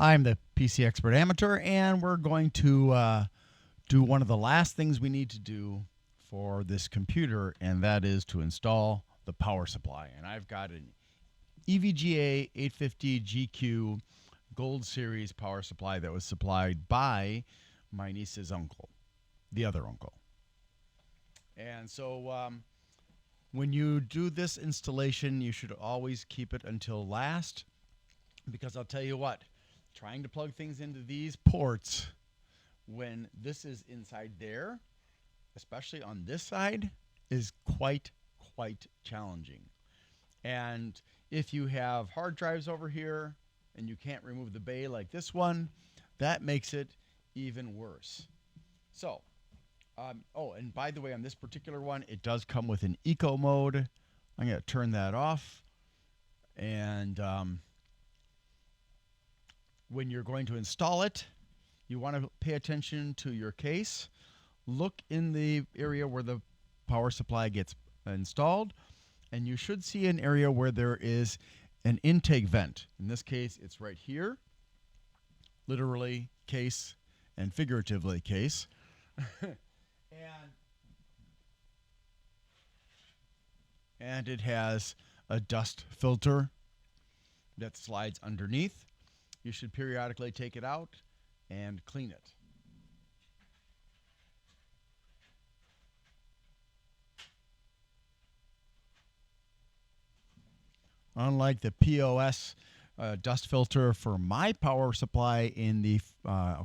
Hi, I'm the PC Expert Amateur, and we're going to do one of the last things we need to do for this computer, and that is to install the power supply. And I've got an EVGA 850 GQ Gold Series power supply that was supplied by my niece's uncle, the other uncle. And so when you do this installation, you should always keep it until last, because I'll tell you what, trying to plug things into these ports when this is inside there, especially on this side, is quite challenging. And if you have hard drives over here and you can't remove the bay like this one, that makes it even worse. So, oh, and by the way, on this particular one, it does come with an eco mode. I'm going to turn that off. And when you're going to install it, you want to pay attention to your case. Look in the area where the power supply gets installed, and you should see an area where there is an intake vent. In this case, it's right here. Literally case and figuratively case. and it has a dust filter that slides underneath. You should periodically take it out and clean it. Unlike the POS dust filter for my power supply in the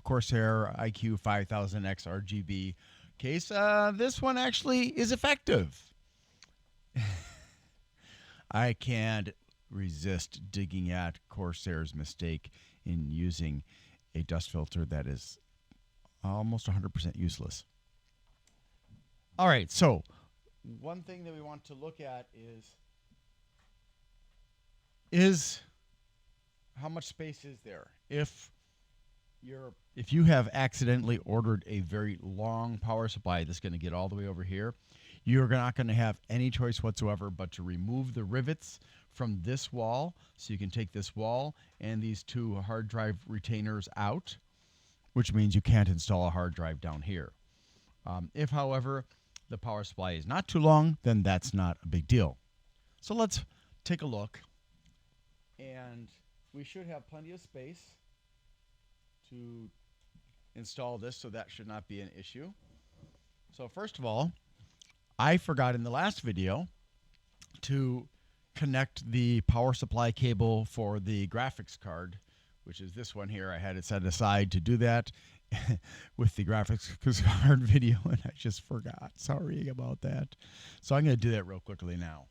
Corsair IQ 5000X RGB case, this one actually is effective. I can't resist digging at Corsair's mistake in using a dust filter that is almost 100% useless. All right, so one thing that we want to look at is how much space is there. If you have accidentally ordered a very long power supply that's going to get all the way over here, you're not going to have any choice whatsoever but to remove the rivets from this wall. So you can take this wall and these two hard drive retainers out, which means you can't install a hard drive down here. If, however, the power supply is not too long, then that's not a big deal. So let's take a look. And we should have plenty of space to install this, so that should not be an issue. So first of all, I forgot in the last video to connect the power supply cable for the graphics card, which is this one here. I had it set aside to do that with the graphics card video, and I just forgot. Sorry about that. So I'm going to do that real quickly now.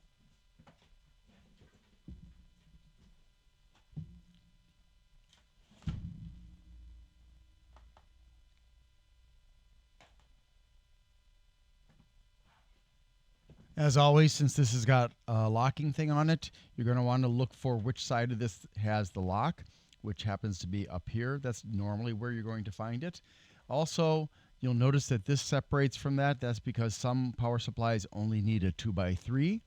As always, since this has got a locking thing on it, you're going to want to look for which side of this has the lock, which happens to be up here. That's normally where you're going to find it. Also, you'll notice that this separates from that. That's because some power supplies only need a 2x3.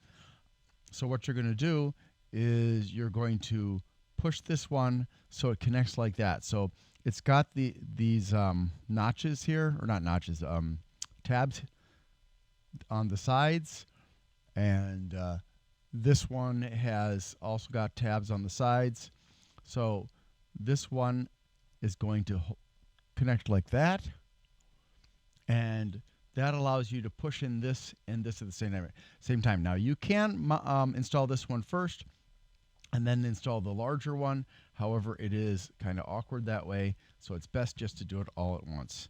So what you're going to do is you're going to push this one so it connects like that. So it's got these notches here, or not notches, tabs on the sides. And this one has also got tabs on the sides. So this one is going to connect like that. And that allows you to push in this and this at the same time. Now, you can install this one first and then install the larger one. However, it is kind of awkward that way. So it's best just to do it all at once.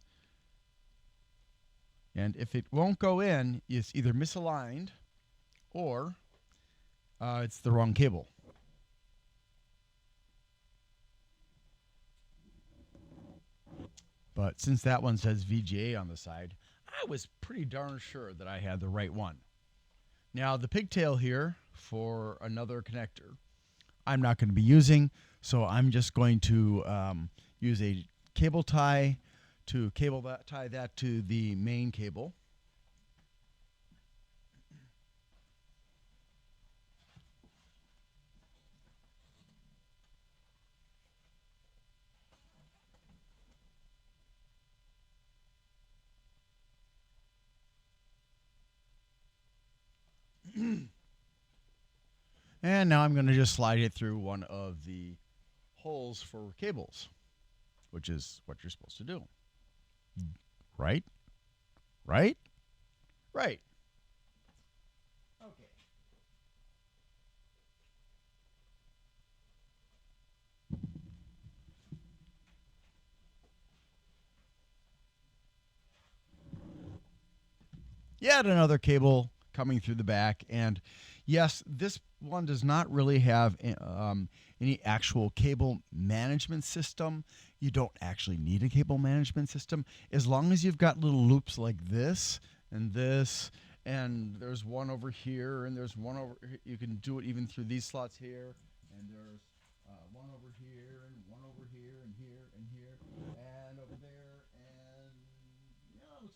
And if it won't go in, it's either misaligned or it's the wrong cable. But since that one says VGA on the side, I was pretty darn sure that I had the right one. Now, the pigtail here for another connector, I'm not going to be using, so I'm just going to use a cable tie to tie that to the main cable. And now I'm going to just slide it through one of the holes for cables, which is what you're supposed to do. Right? Right? Right. Okay. Yet another cable coming through the back. And yes, this one does not really have any actual cable management system. You don't actually need a cable management system as long as you've got little loops like this and this. And there's one over here, and there's one over here. You can do it even through these slots here. And there's one over here, and one over here, and here, and here, and over there. And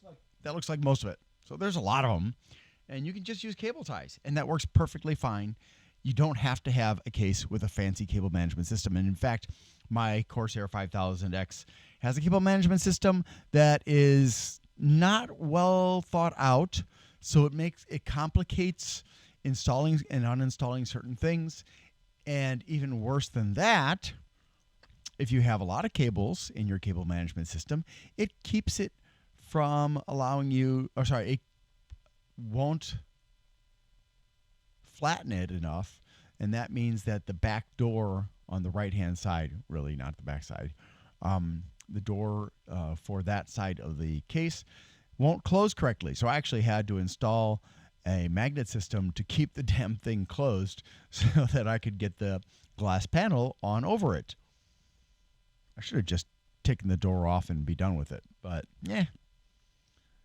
yeah, that looks like most of it. So there's a lot of them, and you can just use cable ties, and that works perfectly fine. You don't have to have a case with a fancy cable management system. And in fact, my Corsair 5000X has a cable management system that is not well thought out, so it complicates installing and uninstalling certain things. And even worse than that, if you have a lot of cables in your cable management system, it keeps it from allowing you, it won't flatten it enough, and that means that the back door on the right-hand side, really not the back side, the door for that side of the case won't close correctly. So I actually had to install a magnet system to keep the damn thing closed so that I could get the glass panel on over it. I should have just taken the door off and be done with it, but yeah.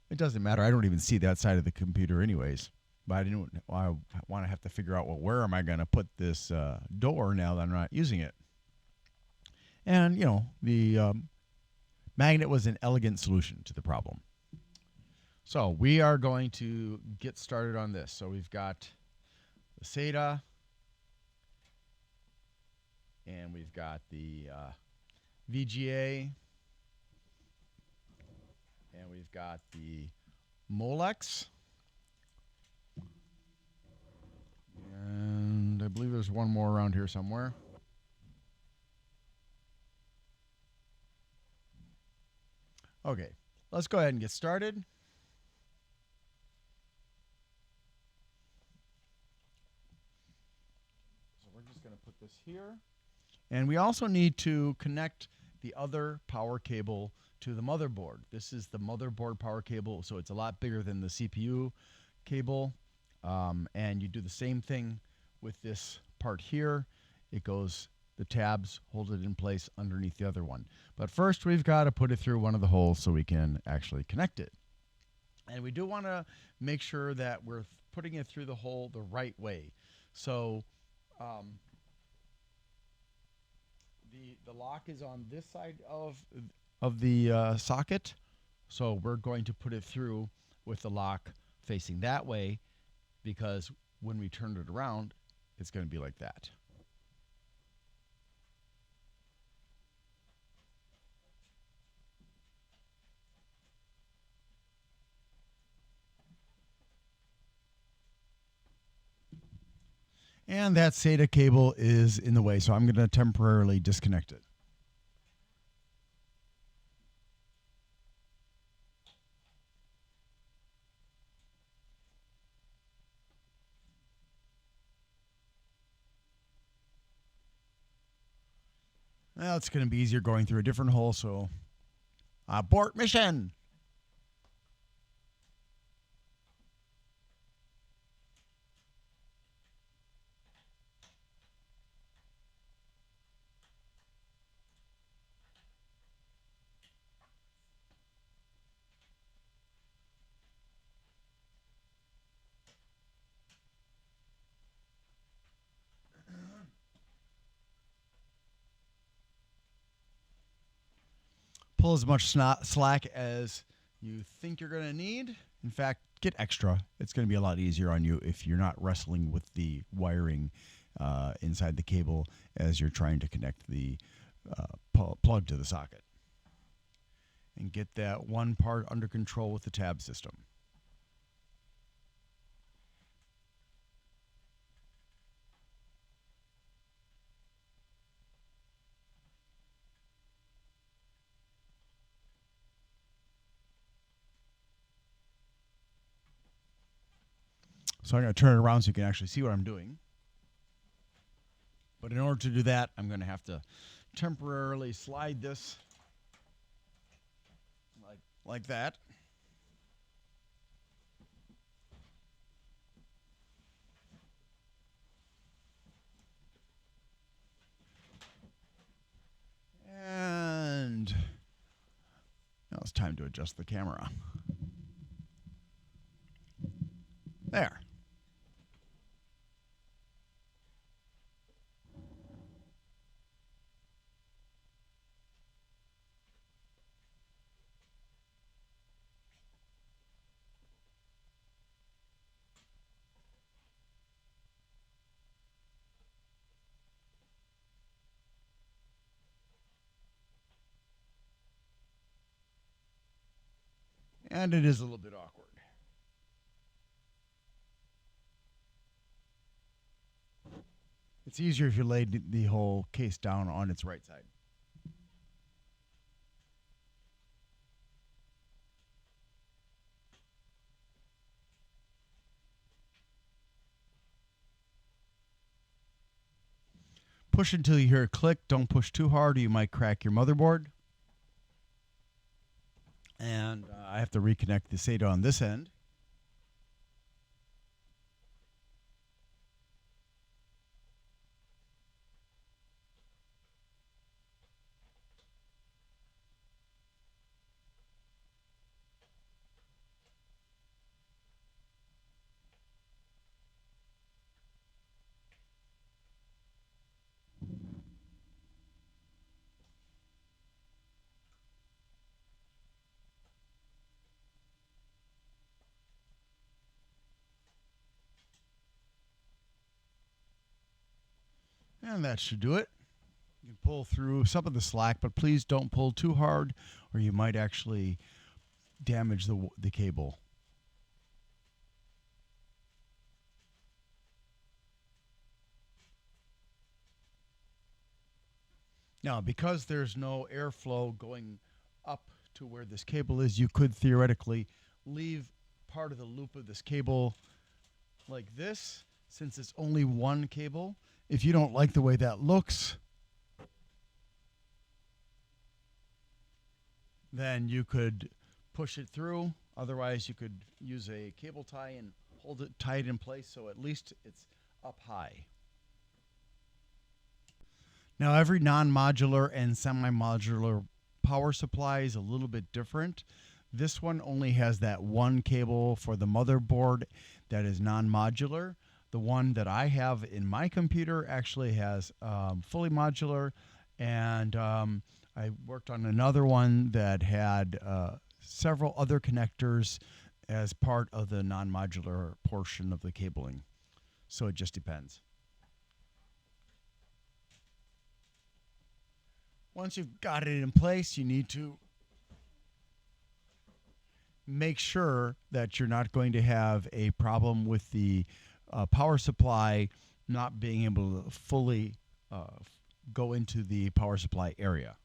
It doesn't matter. I don't even see that side of the computer anyways. But I want to have to figure out, well, where am I going to put this door now that I'm not using it? And, the magnet was an elegant solution to the problem. So we are going to get started on this. So we've got the SATA, and we've got the VGA, and we've got the Molex. And I believe there's one more around here somewhere. Okay, let's go ahead and get started. So we're just going to put this here. And we also need to connect the other power cable to the motherboard. This is the motherboard power cable, so it's a lot bigger than the CPU cable. And you do the same thing with this part here. It goes, the tabs hold it in place underneath the other one. But first we've got to put it through one of the holes so we can actually connect it. And we do want to make sure that we're putting it through the hole the right way. So the lock is on this side of the socket, so we're going to put it through with the lock facing that way, because when we turn it around, it's going to be like that. And that SATA cable is in the way, so I'm going to temporarily disconnect it. Well, it's going to be easier going through a different hole, so abort mission. Pull as much slack as you think you're going to need. In fact, get extra. It's going to be a lot easier on you if you're not wrestling with the wiring inside the cable as you're trying to connect the plug to the socket. And get that one part under control with the tab system. So I'm going to turn it around so you can actually see what I'm doing. But in order to do that, I'm going to have to temporarily slide this like that. And now it's time to adjust the camera. There. And it is a little bit awkward. It's easier if you lay the whole case down on its right side. Push until you hear a click. Don't push too hard or you might crack your motherboard. And I have to reconnect the SATA on this end. And that should do it. You can pull through some of the slack, but please don't pull too hard or you might actually damage the cable. Now, because there's no airflow going up to where this cable is, you could theoretically leave part of the loop of this cable like this, since it's only one cable. If you don't like the way that looks, then you could push it through. Otherwise, you could use a cable tie and hold it tight in place so at least it's up high. Now, every non-modular and semi-modular power supply is a little bit different. This one only has that one cable for the motherboard that is non-modular. The one that I have in my computer actually has fully modular, and I worked on another one that had several other connectors as part of the non-modular portion of the cabling. So it just depends. Once you've got it in place, you need to make sure that you're not going to have a problem with the power supply not being able to fully go into the power supply area.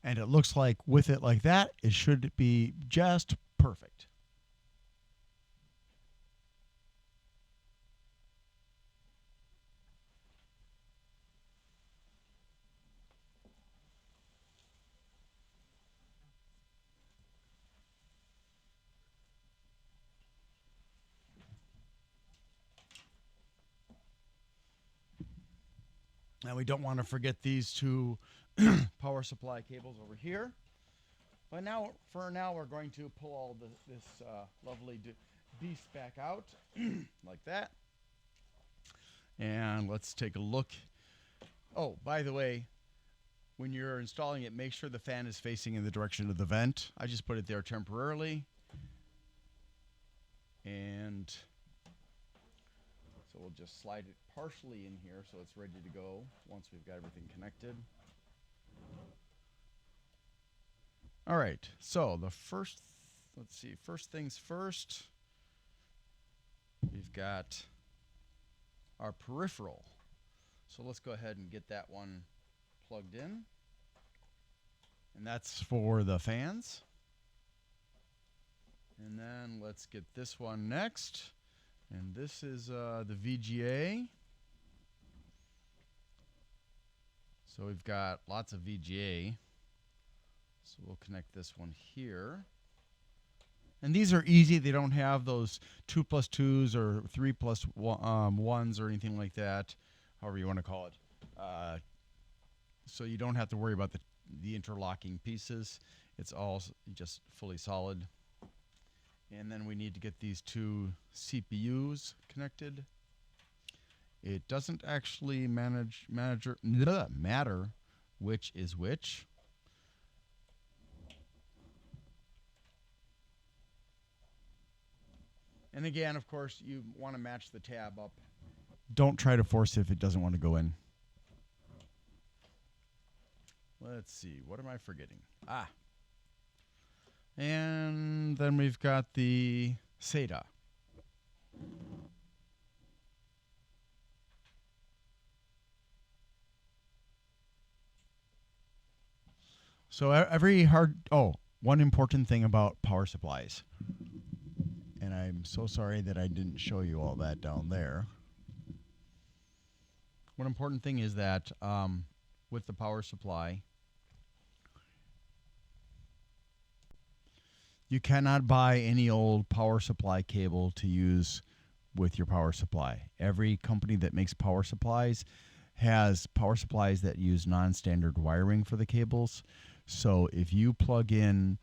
And it looks like with it like that, it should be just perfect. Now we don't want to forget these two power supply cables over here. But now, for now, we're going to pull all this lovely beast back out like that. And let's take a look. Oh, by the way, when you're installing it, make sure the fan is facing in the direction of the vent. I just put it there temporarily. And so we'll just slide it partially in here so it's ready to go once we've got everything connected. All right, so the first, let's see, first things first, we've got our peripheral. So let's go ahead and get that one plugged in. And that's for the fans. And then let's get this one next. And this is the VGA. So we've got lots of VGA. So we'll connect this one here. And these are easy. They don't have those 2+2s or 3+1s or anything like that, however you want to call it. So you don't have to worry about the interlocking pieces. It's all just fully solid. And then we need to get these two CPUs connected. It doesn't actually matter which is which. And again, of course, you want to match the tab up. Don't try to force it if it doesn't want to go in. Let's see, what am I forgetting? And then we've got the SATA. So one important thing about power supplies. And I'm so sorry that I didn't show you all that down there. One important thing is that with the power supply, you cannot buy any old power supply cable to use with your power supply. Every company that makes power supplies has power supplies that use non-standard wiring for the cables. So if you plug in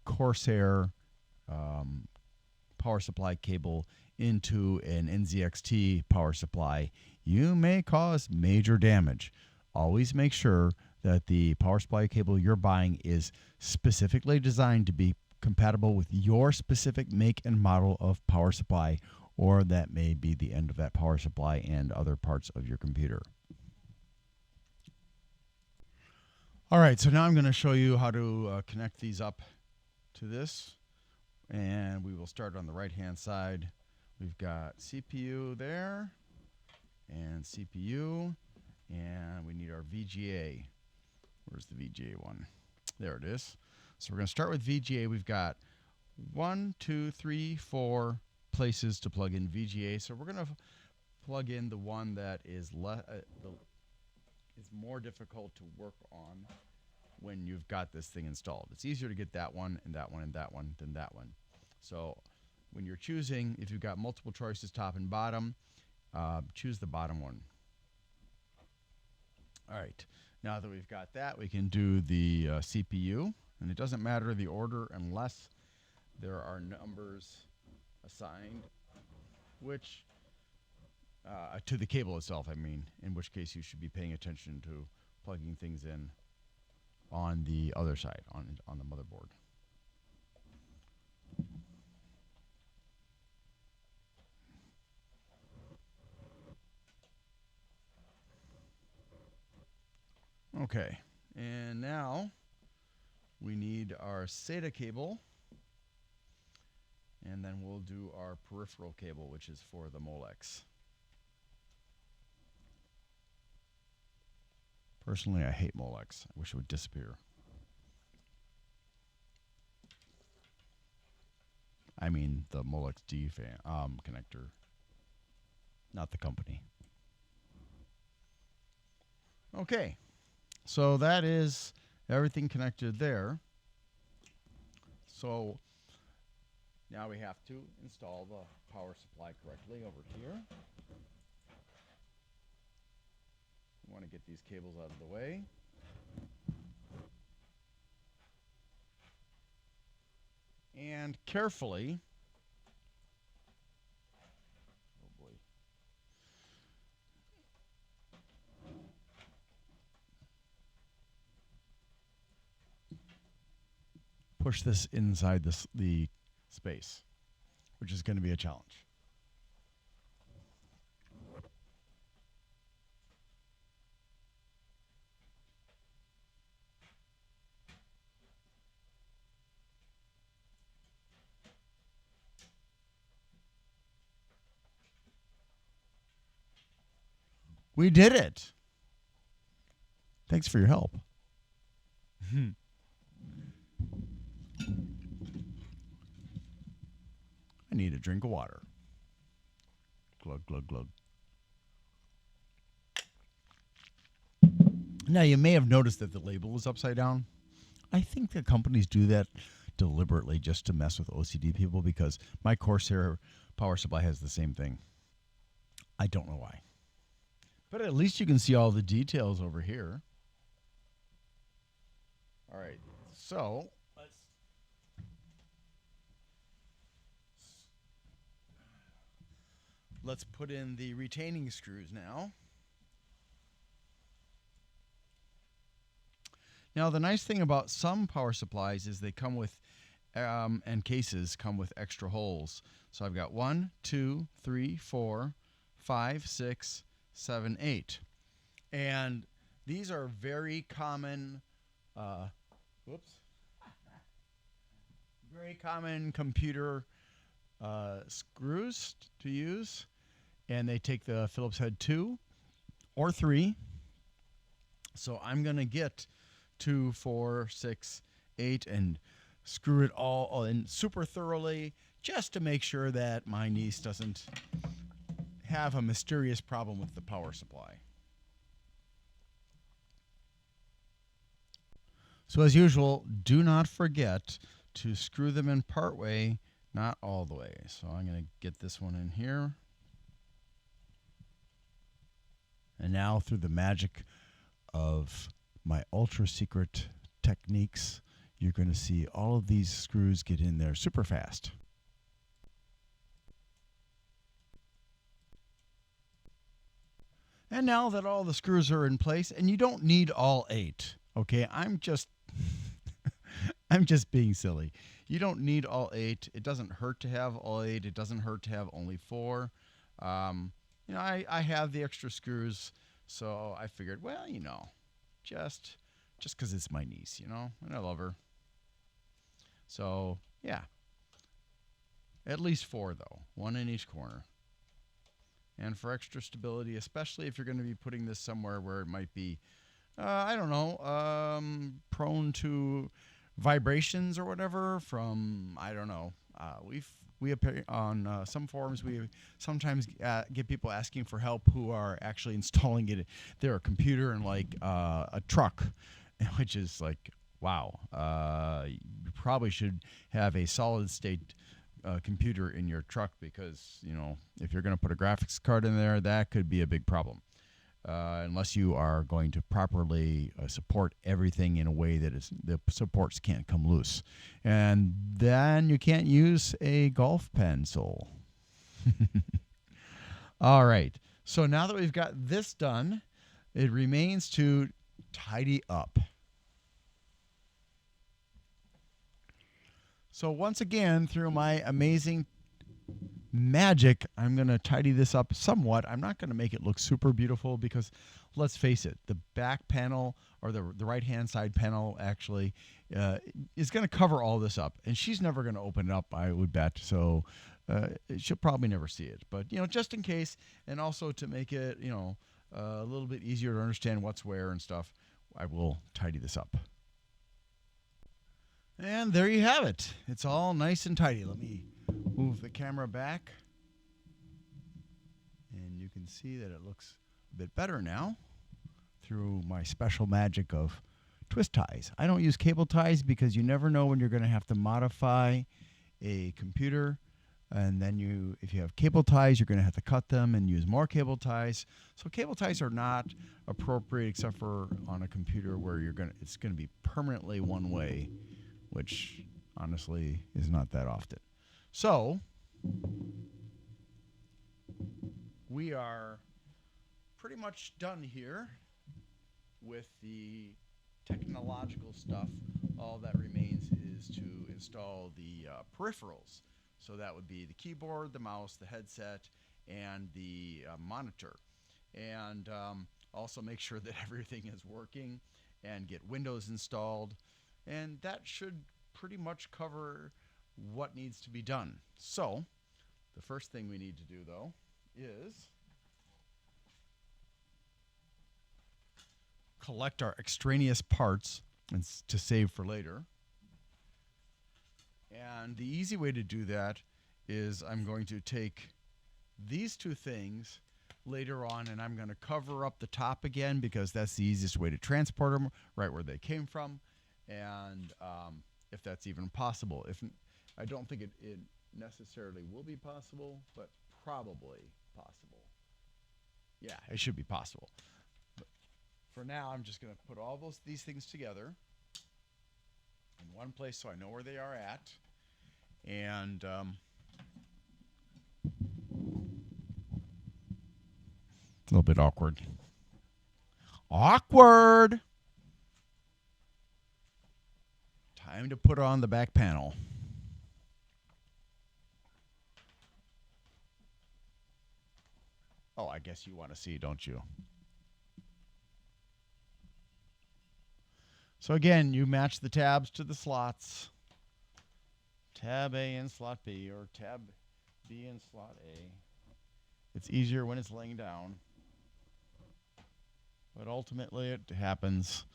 Corsair power supply cable into an NZXT power supply, you may cause major damage. Always make sure that the power supply cable you're buying is specifically designed to be compatible with your specific make and model of power supply, or that may be the end of that power supply and other parts of your computer. All right, so now I'm going to show you how to connect these up to this. And we will start on the right-hand side. We've got CPU there, and CPU, and we need our VGA. Where's the VGA one? There it is. So we're going to start with VGA. We've got 1, 2, 3, 4 places to plug in VGA. So we're going to plug in the one that is more difficult to work on when you've got this thing installed. It's easier to get that one and that one and that one than that one. So when you're choosing, if you've got multiple choices, top and bottom, choose the bottom one. All right, now that we've got that, we can do the CPU. And it doesn't matter the order unless there are numbers assigned, which to the cable itself, I mean, in which case you should be paying attention to plugging things in on the other side, on the motherboard. Okay, and now we need our SATA cable, and then we'll do our peripheral cable, which is for the Molex. Personally, I hate Molex. I wish it would disappear. I mean the Molex D connector, not the company. Okay, so that is everything connected there. So now we have to install the power supply correctly over here. We want to get these cables out of the way. And carefully, oh boy, push this inside the space, which is going to be a challenge. We did it. Thanks for your help. I need a drink of water. Glug, glug, glug. Now, you may have noticed that the label is upside down. I think that companies do that deliberately just to mess with OCD people, because my Corsair power supply has the same thing. I don't know why. But at least you can see all the details over here. All right, so let's put in the retaining screws now. Now, the nice thing about some power supplies is they come with, and cases come with extra holes. So I've got 1, 2, 3, 4, 5, 6, 7, 8. And these are very common, very common computer screws to use. And they take the Phillips head 2 or 3. So I'm going to get 2, 4, 6, 8 and screw it all in super thoroughly, just to make sure that my niece doesn't have a mysterious problem with the power supply. So as usual, do not forget to screw them in part way, not all the way. So I'm going to get this one in here. And now, through the magic of my ultra secret techniques, you're going to see all of these screws get in there super fast. And now that all the screws are in place, and you don't need all 8, okay? I'm just being silly. You don't need all 8. It doesn't hurt to have all 8. It doesn't hurt to have only 4. You know, I have the extra screws, so I figured, well, you know, just because it's my niece, you know, and I love her. So, yeah. At least 4, though. 1 in each corner. And for extra stability, especially if you're going to be putting this somewhere where it might be, I don't know, prone to vibrations or whatever from, I don't know. We appear on some forums. We sometimes get people asking for help who are actually installing it, their computer in like a truck, which is like, wow. You probably should have a solid state computer in your truck, because, you know, if you're going to put a graphics card in there, that could be a big problem. Unless you are going to properly support everything in a way that the supports can't come loose. And then you can't use a golf pencil. All right. So now that we've got this done, it remains to tidy up. So once again, through my amazing magic, I'm going to tidy this up somewhat. I'm not going to make it look super beautiful, because let's face it, the back panel, or the right-hand side panel actually, is going to cover all this up. And she's never going to open it up, I would bet. So she'll probably never see it. But, you know, just in case, and also to make it, you know, a little bit easier to understand what's where and stuff, I will tidy this up. And there you have it. It's all nice and tidy. Let me move the camera back, and you can see that it looks a bit better now through my special magic of twist ties. I don't use cable ties because you never know when you're going to have to modify a computer, and then if you have cable ties, you're going to have to cut them and use more cable ties. So cable ties are not appropriate except for on a computer where it's going to be permanently one way, which honestly is not that often. So we are pretty much done here with the technological stuff. All that remains is to install the peripherals. So that would be the keyboard, the mouse, the headset, and the monitor. And also make sure that everything is working, and get Windows installed. And that should pretty much cover what needs to be done. So the first thing we need to do, though, is collect our extraneous parts and to save for later. And the easy way to do that is I'm going to take these two things later on, and I'm going to cover up the top again because that's the easiest way to transport them right where they came from, and if that's even possible. If I don't think it necessarily will be possible, but probably possible. Yeah, it should be possible. But for now, I'm just going to put all these things together in one place so I know where they are at, and a little bit awkward. Awkward! Time to put on the back panel. Oh, I guess you want to see, don't you? So again, you match the tabs to the slots. Tab A in slot B, or tab B in slot A. It's easier when it's laying down, but ultimately it happens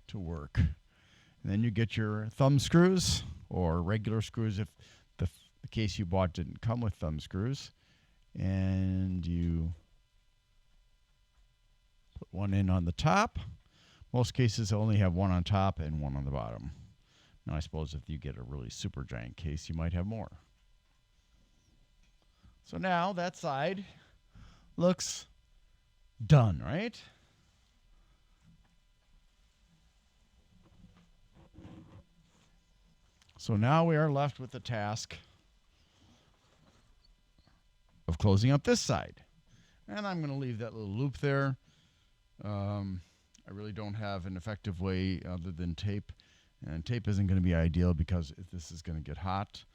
to work. And then you get your thumb screws, or regular screws if the case you bought didn't come with thumb screws, and you put one in on the top. Most cases only have one on top and one on the bottom. Now I suppose if you get a really super giant case, you might have more. So now that side looks done, right? So now we are left with the task of closing up this side. And I'm going to leave that little loop there. I really don't have an effective way other than tape. And tape isn't going to be ideal because this is going to get hot.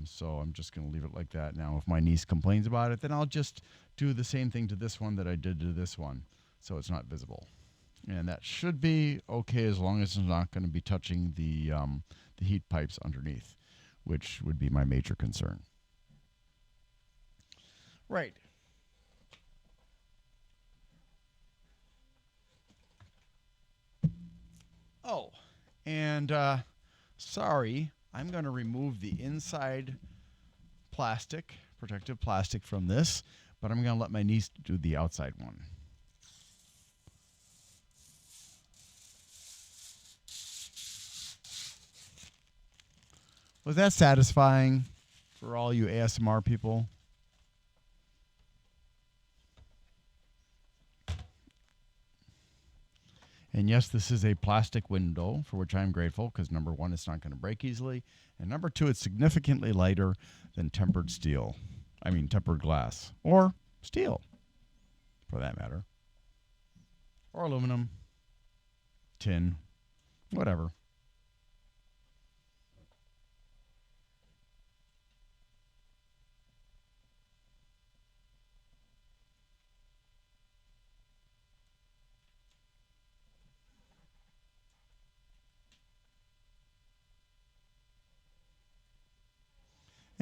So I'm just going to leave it like that. Now, if my niece complains about it, then I'll just do the same thing to this one that I did to this one, so it's not visible. And that should be okay as long as it's not going to be touching the heat pipes underneath, which would be my major concern. Right. Oh, and sorry, I'm going to remove the inside plastic, protective plastic from this, but I'm going to let my niece do the outside one. Was that satisfying for all you ASMR people? And yes, this is a plastic window, for which I'm grateful, because number one, it's not going to break easily. And number two, it's significantly lighter than tempered steel. I mean, tempered glass. Or steel, for that matter. Or aluminum, tin, whatever.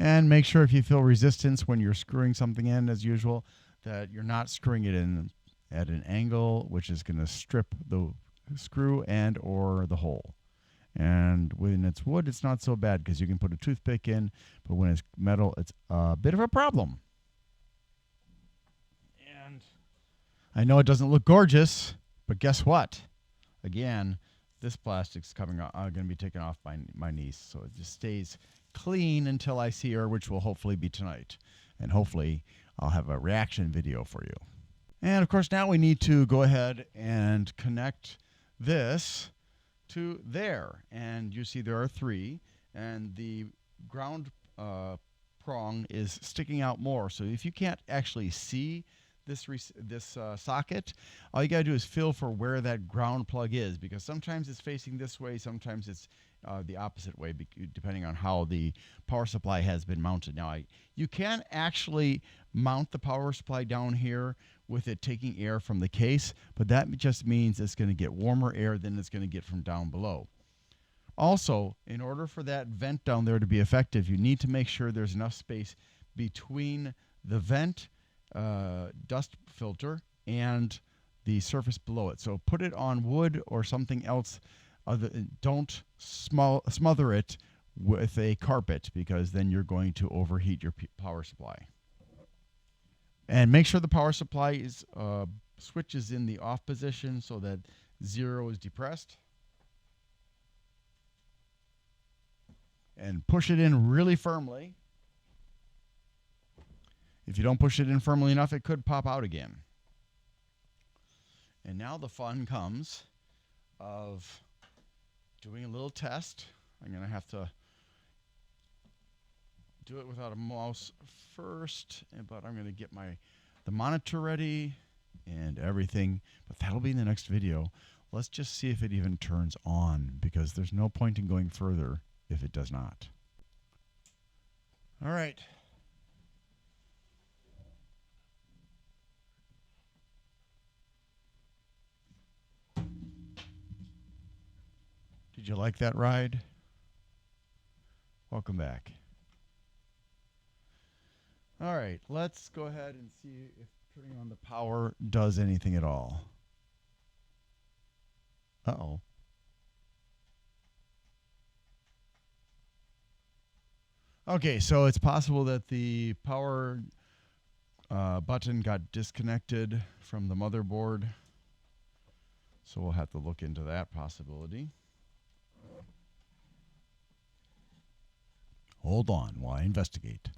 And make sure if you feel resistance when you're screwing something in, as usual, that you're not screwing it in at an angle which is going to strip the screw and or the hole. And when it's wood, it's not so bad because you can put a toothpick in, but when it's metal, it's a bit of a problem. And I know it doesn't look gorgeous, but guess what? Again, this plastic's going to be taken off by my niece, so it just stays clean until I see her, which will hopefully be tonight. And hopefully I'll have a reaction video for you. And of course, now we need to go ahead and connect this to there. And you see there are three, and the ground prong is sticking out more. So if you can't actually see this socket, all you got to do is feel for where that ground plug is, because sometimes it's facing this way, sometimes it's the opposite way, depending on how the power supply has been mounted. Now, you can actually mount the power supply down here with it taking air from the case, but that just means it's going to get warmer air than it's going to get from down below. Also, in order for that vent down there to be effective, you need to make sure there's enough space between the vent dust filter and the surface below it. So put it on wood or something else Don't smother it with a carpet, because then you're going to overheat your power supply. And make sure the power supply is switch is in the off position so that 0 is depressed. And push it in really firmly. If you don't push it in firmly enough, it could pop out again. And now the fun comes of doing a little test. I'm going to have to do it without a mouse first, but I'm going to get the monitor ready and everything, but that'll be in the next video. Let's just see if it even turns on, because there's no point in going further if it does not. All right. Did you like that ride? Welcome back. All right, let's go ahead and see if turning on the power does anything at all. Uh-oh. Okay, so it's possible that the power button got disconnected from the motherboard. So we'll have to look into that possibility. Hold on while I investigate.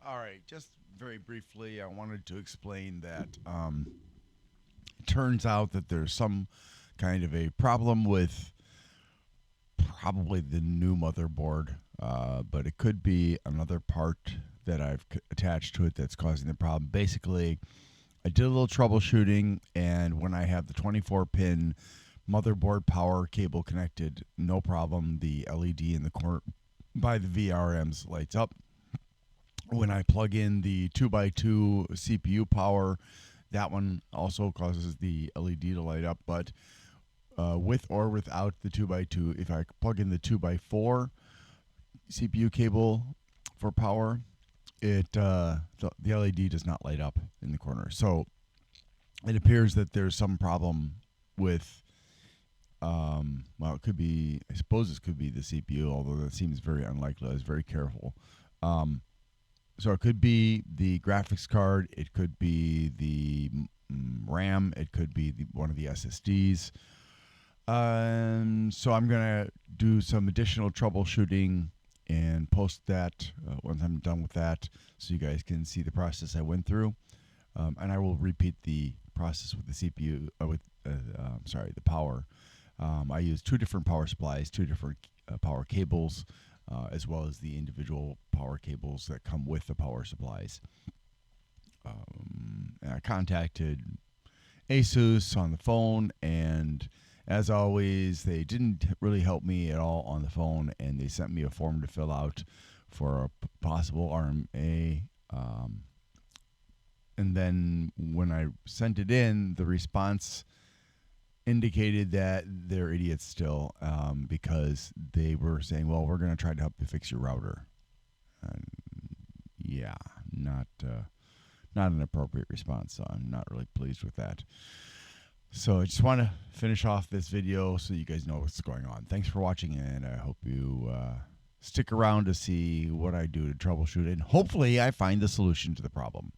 All right, just very briefly, I wanted to explain that it turns out that there's some kind of a problem with probably the new motherboard, but it could be another part that I've attached to it that's causing the problem. Basically, I did a little troubleshooting, and when I have the 24-pin motherboard power cable connected, no problem. The LED in the corner by the VRMs lights up. When I plug in the 2x2 CPU power, that one also causes the LED to light up. But with or without the 2x2, if I plug in the 2x4 CPU cable for power, the LED does not light up in the corner. So it appears that there's some problem with, well, it could be, I suppose this could be the CPU, although that seems very unlikely. I was very careful. So it could be the graphics card, it could be the RAM, it could be one of the SSDs. So I'm going to do some additional troubleshooting and post that once I'm done with that, so you guys can see the process I went through. And I will repeat the process with the CPU, the power. I use 2 different power supplies, 2 different power cables, as well as the individual power cables that come with the power supplies. And I contacted Asus on the phone, and as always, they didn't really help me at all on the phone, and they sent me a form to fill out for a possible RMA. And then when I sent it in, the response indicated that they're idiots still, because they were saying, well, we're going to try to help you fix your router. Yeah, not an appropriate response, so I'm not really pleased with that. So I just want to finish off this video so you guys know what's going on. Thanks for watching, and I hope you stick around to see what I do to troubleshoot it, and hopefully I find the solution to the problem.